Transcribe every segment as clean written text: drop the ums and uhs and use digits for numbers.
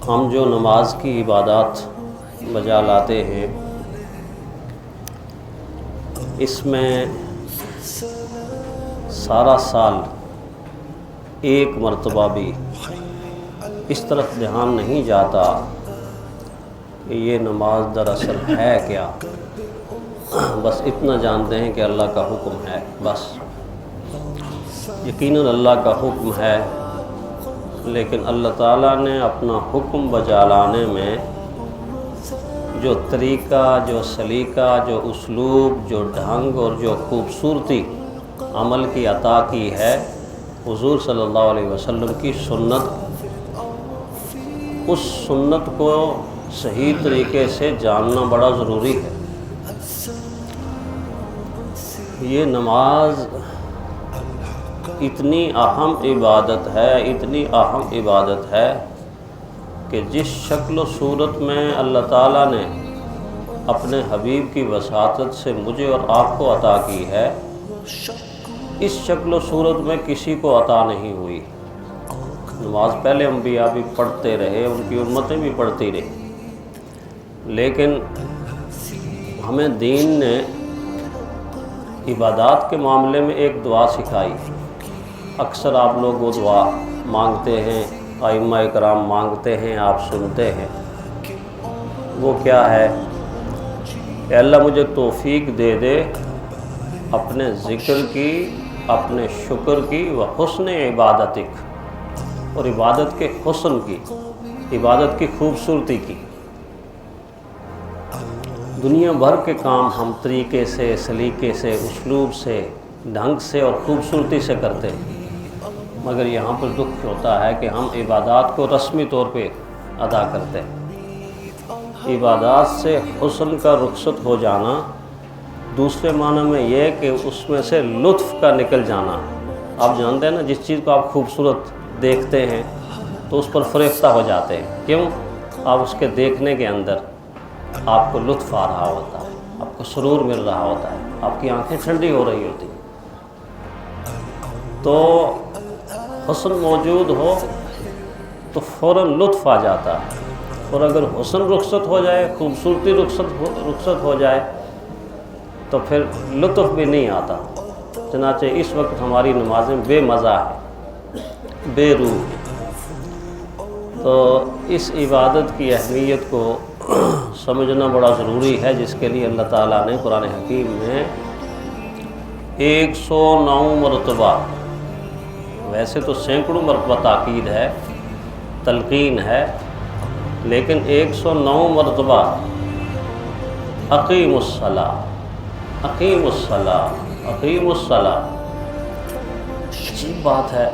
ہم جو نماز کی عبادات بجا لاتے ہیں اس میں سارا سال ایک مرتبہ بھی اس طرف دھیان نہیں جاتا کہ یہ نماز دراصل ہے کیا. بس اتنا جانتے ہیں کہ اللہ کا حکم ہے. بس یقیناً اللہ کا حکم ہے، لیکن اللہ تعالیٰ نے اپنا حکم بجا لانے میں جو طریقہ، جو سلیقہ، جو اسلوب، جو ڈھنگ اور جو خوبصورتی عمل کی عطا کی ہے، حضور صلی اللہ علیہ وسلم کی سنت، اس سنت کو صحیح طریقے سے جاننا بڑا ضروری ہے. یہ نماز اتنی اہم عبادت ہے، اتنی اہم عبادت ہے کہ جس شکل و صورت میں اللہ تعالیٰ نے اپنے حبیب کی وساطت سے مجھے اور آپ کو عطا کی ہے، اس شکل و صورت میں کسی کو عطا نہیں ہوئی. نماز پہلے انبیاء بھی پڑھتے رہے، ان کی امتیں بھی پڑھتی رہی، لیکن ہمیں دین نے عبادات کے معاملے میں ایک دعا سکھائی. اکثر آپ لوگ وہ دعا مانگتے ہیں، ائمہ کرام مانگتے ہیں، آپ سنتے ہیں. وہ کیا ہے کہ اللہ مجھے توفیق دے دے اپنے ذکر کی، اپنے شکر کی، و حسن عبادتک، اور عبادت کے حسن کی، عبادت کی خوبصورتی کی. دنیا بھر کے کام ہم طریقے سے، سلیقے سے، اسلوب سے، ڈھنگ سے اور خوبصورتی سے کرتے ہیں، مگر یہاں پر دکھ ہوتا ہے کہ ہم عبادات کو رسمی طور پہ ادا کرتے ہیں. عبادات سے حسن کا رخصت ہو جانا، دوسرے معنی میں یہ کہ اس میں سے لطف کا نکل جانا. آپ جانتے ہیں نا، جس چیز کو آپ خوبصورت دیکھتے ہیں تو اس پر فریفتہ ہو جاتے ہیں. کیوں؟ آپ اس کے دیکھنے کے اندر آپ کو لطف آ رہا ہوتا ہے، آپ کو سرور مل رہا ہوتا ہے، آپ کی آنکھیں ٹھنڈی ہو رہی ہوتی ہیں. تو حسن موجود ہو تو فوراً لطف آ جاتا ہے، اور اگر حسن رخصت ہو جائے، خوبصورتی رخصت ہو جائے تو پھر لطف بھی نہیں آتا. چنانچہ اس وقت ہماری نمازیں بے مزہ ہیں، بے روح. تو اس عبادت کی اہمیت کو سمجھنا بڑا ضروری ہے، جس کے لیے اللہ تعالیٰ نے قرآن حکیم میں 109 مرتبہ، ویسے تو سینکڑوں مرتبہ تاکید ہے، تلقین ہے، لیکن 109 مرتبہ اقیم الصلاۃ، اقیم الصلاۃ، اقیم الصلاۃ. عجیب بات ہے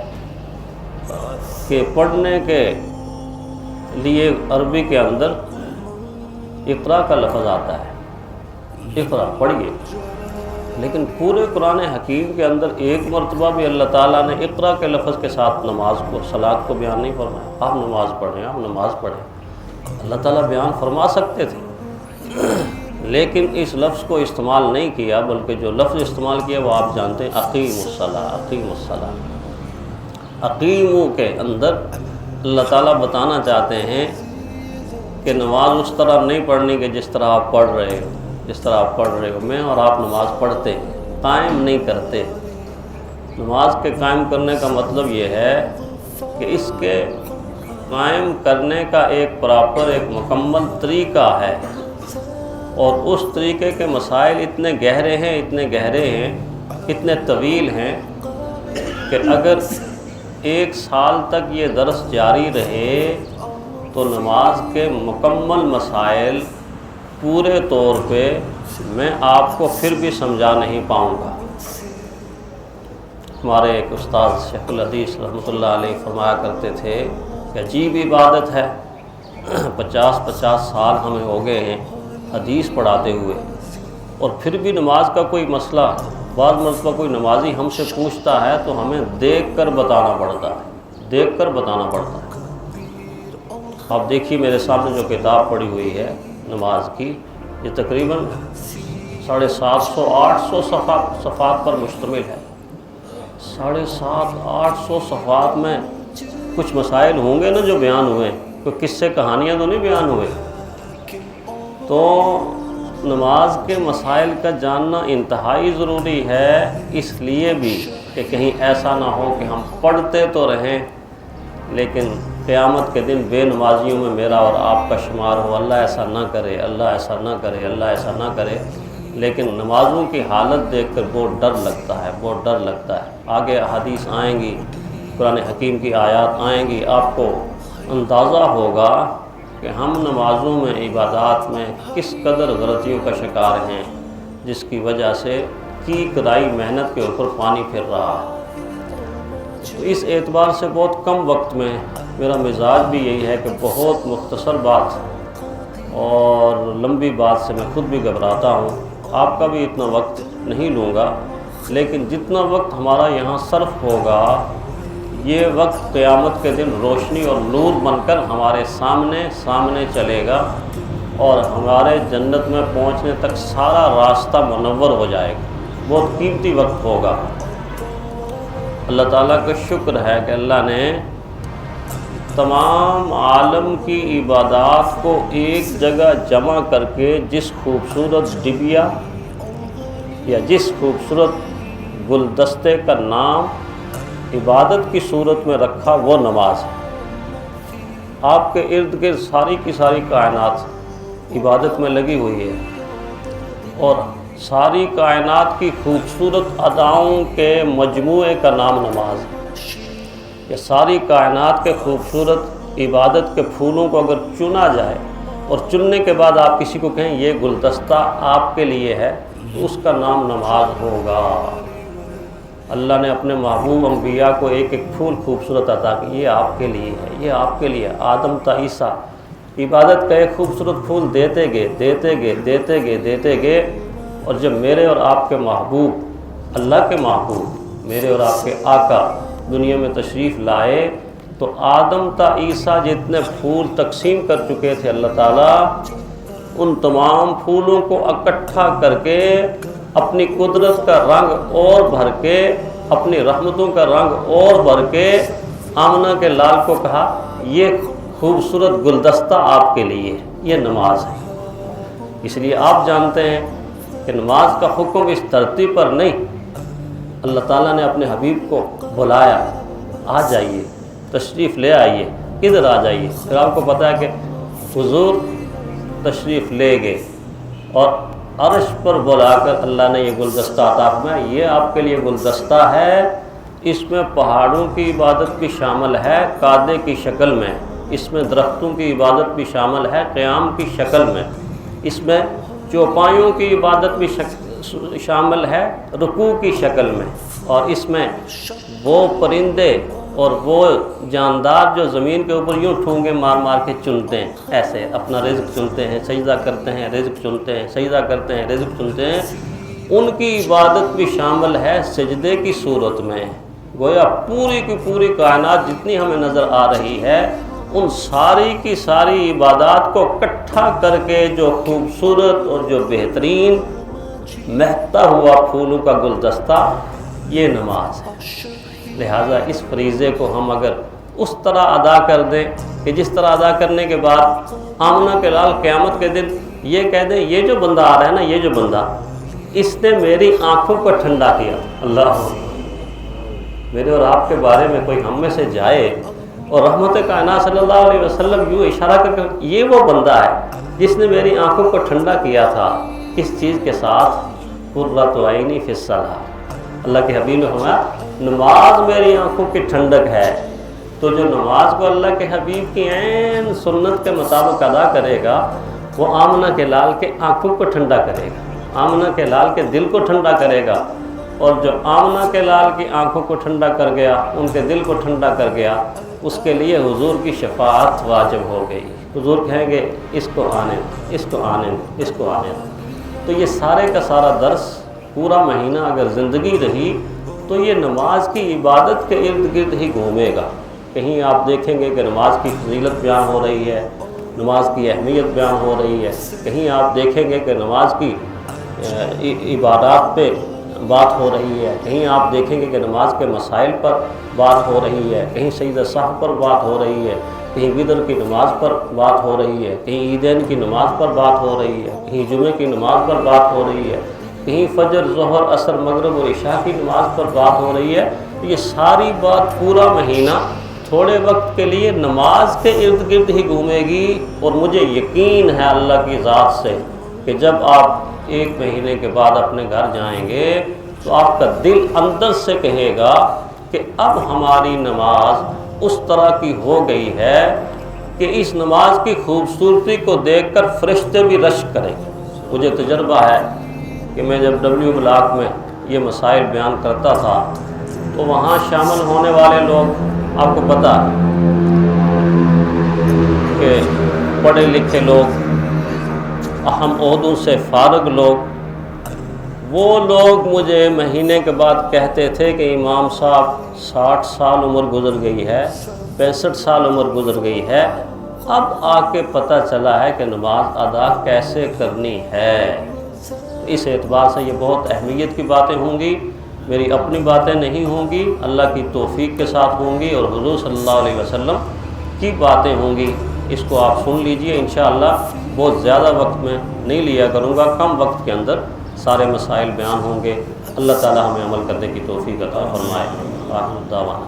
کہ پڑھنے کے لیے عربی کے اندر اقرا کا لفظ آتا ہے، اقرا پڑھیے، لیکن پورے قرآن حکیم کے اندر ایک مرتبہ بھی اللہ تعالیٰ نے اقرا کے لفظ کے ساتھ نماز کو، صلاۃ کو بیان نہیں فرمایا. آپ نماز پڑھیں، آپ نماز پڑھیں. اللہ تعالیٰ بیان فرما سکتے تھے، لیکن اس لفظ کو استعمال نہیں کیا، بلکہ جو لفظ استعمال کیا وہ آپ جانتے ہیں، اقیم الصلاۃ، اقیم الصلاۃ. اقیمو کے اندر اللہ تعالیٰ بتانا چاہتے ہیں کہ نماز اس طرح نہیں پڑھنی کہ جس طرح آپ پڑھ رہے ہو، جس طرح آپ پڑھ رہے ہو. میں اور آپ نماز پڑھتے ہیں، قائم نہیں کرتے. نماز کے قائم کرنے کا مطلب یہ ہے کہ اس کے قائم کرنے کا ایک پراپر، ایک مکمل طریقہ ہے، اور اس طریقے کے مسائل اتنے گہرے ہیں، اتنے گہرے ہیں، اتنے طویل ہیں کہ اگر 1 سال تک یہ درس جاری رہے تو نماز کے مکمل مسائل پورے طور پہ میں آپ کو پھر بھی سمجھا نہیں پاؤں گا. ہمارے ایک استاد شیخ الحدیث رحمۃ اللہ علیہ فرمایا کرتے تھے کہ عجیب عبادت ہے، 50 سال ہمیں ہو گئے ہیں حدیث پڑھاتے ہوئے، اور پھر بھی نماز کا کوئی مسئلہ بعض مرتبہ کوئی نمازی ہم سے پوچھتا ہے تو ہمیں دیکھ کر بتانا پڑتا ہے، دیکھ کر بتانا پڑتا ہے. آپ دیکھیے میرے سامنے جو کتاب پڑھی ہوئی ہے نماز کی، یہ تقریباً 750-800 صفحات پر مشتمل ہے. 750-800 صفحات میں کچھ مسائل ہوں گے نا جو بیان ہوئے، کوئی قصے کہانیاں تو نہیں بیان ہوئے۔ تو نماز کے مسائل کا جاننا انتہائی ضروری ہے، اس لیے بھی کہ کہیں ایسا نہ ہو کہ ہم پڑھتے تو رہیں لیکن قیامت کے دن بے نمازیوں میں میرا اور آپ کا شمار ہو۔ اللہ ایسا نہ کرے، اللہ ایسا نہ کرے، اللہ ایسا نہ کرے۔ لیکن نمازوں کی حالت دیکھ کر بہت ڈر لگتا ہے، بہت ڈر لگتا ہے۔ آگے حدیث آئیں گی، قرآن حکیم کی آیات آئیں گی، آپ کو اندازہ ہوگا کہ ہم نمازوں میں، عبادات میں کس قدر غلطیوں کا شکار ہیں، جس کی وجہ سے کی کرائی محنت کے اوپر پانی پھر رہا ہے۔ تو اس اعتبار سے بہت کم وقت میں، میرا مزاج بھی یہی ہے کہ بہت مختصر بات اور لمبی بات سے میں خود بھی گھبراتا ہوں، آپ کا بھی اتنا وقت نہیں لوں گا، لیکن جتنا وقت ہمارا یہاں صرف ہوگا یہ وقت قیامت کے دن روشنی اور نور بن کر ہمارے سامنے چلے گا اور ہمارے جنت میں پہنچنے تک سارا راستہ منور ہو جائے گا۔ بہت قیمتی وقت ہوگا۔ اللہ تعالیٰ کا شکر ہے کہ اللہ نے تمام عالم کی عبادات کو ایک جگہ جمع کر کے جس خوبصورت ڈبیا یا جس خوبصورت گلدستے کا نام عبادت کی صورت میں رکھا، وہ نماز ہے۔ آپ کے ارد گرد ساری کی ساری کائنات عبادت میں لگی ہوئی ہے اور ساری کائنات کی خوبصورت اداؤں کے مجموعے کا نام نماز ہے۔ یہ ساری کائنات کے خوبصورت عبادت کے پھولوں کو اگر چنا جائے اور چننے کے بعد آپ کسی کو کہیں یہ گلدستہ آپ کے لیے ہے تو اس کا نام نماز ہوگا۔ اللہ نے اپنے محبوب انبیاء کو ایک ایک پھول خوبصورت عطا کی، یہ آپ کے لیے ہے، یہ آپ کے لیے۔ آدم تا عیسیٰ عبادت کا ایک خوبصورت پھول دیتے گئے اور جب میرے اور آپ کے محبوب، اللہ کے محبوب، میرے اور آپ کے آقا دنیا میں تشریف لائے تو آدم تا عیسیٰ جتنے پھول تقسیم کر چکے تھے اللہ تعالیٰ، ان تمام پھولوں کو اکٹھا کر کے اپنی قدرت کا رنگ اور بھر کے، اپنی رحمتوں کا رنگ اور بھر کے آمنہ کے لال کو کہا یہ خوبصورت گلدستہ آپ کے لیے، یہ نماز ہے۔ اس لیے آپ جانتے ہیں کہ نماز کا حکم اس ترتیب پر نہیں، اللہ تعالیٰ نے اپنے حبیب کو بلایا، آ جائیے، تشریف لے آئیے، ادھر آ جائیے۔ پھر آپ کو پتہ ہے کہ حضور تشریف لے گئے اور عرش پر بلا کر اللہ نے یہ گلدستہ عطا فرمایا، یہ آپ کے لیے گلدستہ ہے، اس میں پہاڑوں کی عبادت بھی شامل ہے قادے کی شکل میں، اس میں درختوں کی عبادت بھی شامل ہے قیام کی شکل میں، اس میں چوپایوں کی عبادت بھی شامل ہے رکوع کی شکل میں، اور اس میں وہ پرندے اور وہ جاندار جو زمین کے اوپر یوں ٹھونگے مار مار کے چنتے ہیں، ایسے اپنا رزق چنتے ہیں، سجدہ کرتے ہیں، رزق چنتے ہیں، سجدہ کرتے ہیں، رزق چنتے ہیں، ان کی عبادت بھی شامل ہے سجدے کی صورت میں۔ گویا پوری کی پوری کائنات جتنی ہمیں نظر آ رہی ہے، ان ساری کی ساری عبادات کو اکٹھا کر کے جو خوبصورت اور جو بہترین مہکتا ہوا پھولوں کا گلدستہ، یہ نماز ہے۔ لہٰذا اس فریضے کو ہم اگر اس طرح ادا کر دیں کہ جس طرح ادا کرنے کے بعد آمنہ کے لال قیامت کے دن یہ کہہ دیں یہ جو بندہ آ رہا ہے نا، یہ جو بندہ، اس نے میری آنکھوں کو ٹھنڈا کیا۔ اللہ، میرے اور آپ کے بارے میں کوئی ہم میں سے جائے اور رحمت کائنات صلی اللہ علیہ وسلم یوں اشارہ کر کے یہ وہ بندہ ہے جس نے میری آنکھوں کو ٹھنڈا کیا تھا، اس چیز کے ساتھ قرۃ عینی فی الصلاۃ۔ اللہ کے حبیب نے فرمایا نماز میری آنکھوں کی ٹھنڈک ہے۔ تو جو نماز کو اللہ کے حبیب کی عین سنت کے مطابق ادا کرے گا، وہ آمنہ کے لال کے آنکھوں کو ٹھنڈا کرے گا، آمنہ کے لال کے دل کو ٹھنڈا کرے گا، اور جو آمنہ کے لال کی آنکھوں کو ٹھنڈا کر گیا، ان کے دل کو ٹھنڈا کر گیا، اس کے لیے حضور کی شفاعت واجب ہو گئی۔ حضور کہیں گے اس کو آنے دو، اس کو آنے دو، اس کو آنے دو۔ تو یہ سارے کا سارا درس پورا مہینہ اگر زندگی رہی تو یہ نماز کی عبادت کے ارد گرد ہی گھومے گا۔ کہیں آپ دیکھیں گے کہ نماز کی فضیلت بیان ہو رہی ہے، نماز کی اہمیت بیان ہو رہی ہے، کہیں آپ دیکھیں گے کہ نماز کی عبادات پہ بات ہو رہی ہے، کہیں آپ دیکھیں گے کہ نماز کے مسائل پر بات ہو رہی ہے، کہیں سجدہ سہو پر بات ہو رہی ہے، کہیں وطر کی نماز پر بات ہو رہی ہے، کہیں عیدین کی نماز پر بات ہو رہی ہے، کہیں جمعے کی نماز پر بات ہو رہی ہے، کہیں فجر، ظہر، عصر، مغرب اور عشاء کی نماز پر بات ہو رہی ہے۔ یہ ساری بات پورا مہینہ تھوڑے وقت کے لیے نماز کے ارد گرد ہی گھومے گی، اور مجھے یقین ہے اللہ کی ذات سے کہ جب آپ 1 مہینے کے بعد اپنے گھر جائیں گے تو آپ کا دل اندر سے کہے گا کہ اب ہماری نماز اس طرح کی ہو گئی ہے کہ اس نماز کی خوبصورتی کو دیکھ کر فرشتے بھی رشک کریں گے۔ مجھے تجربہ ہے کہ میں جب ڈبلیو بلاک میں یہ مسائل بیان کرتا تھا تو وہاں شامل ہونے والے لوگ، آپ کو پتہ کہ پڑھے لکھے لوگ، اہم عہدوں سے فارغ لوگ، وہ لوگ مجھے مہینے کے بعد کہتے تھے کہ امام صاحب 60 سال عمر گزر گئی ہے، 65 سال عمر گزر گئی ہے، اب آ کے پتہ چلا ہے کہ نماز ادا کیسے کرنی ہے۔ اس اعتبار سے یہ بہت اہمیت کی باتیں ہوں گی، میری اپنی باتیں نہیں ہوں گی، اللہ کی توفیق کے ساتھ ہوں گی، اور حضور صلی اللہ علیہ وسلم کی باتیں ہوں گی۔ اس کو آپ سن لیجئے، انشاءاللہ بہت زیادہ وقت میں نہیں لیا کروں گا، کم وقت کے اندر سارے مسائل بیان ہوں گے۔ اللہ تعالی ہمیں عمل کرنے کی توفیق عطا فرمائے۔ آخر دعوانا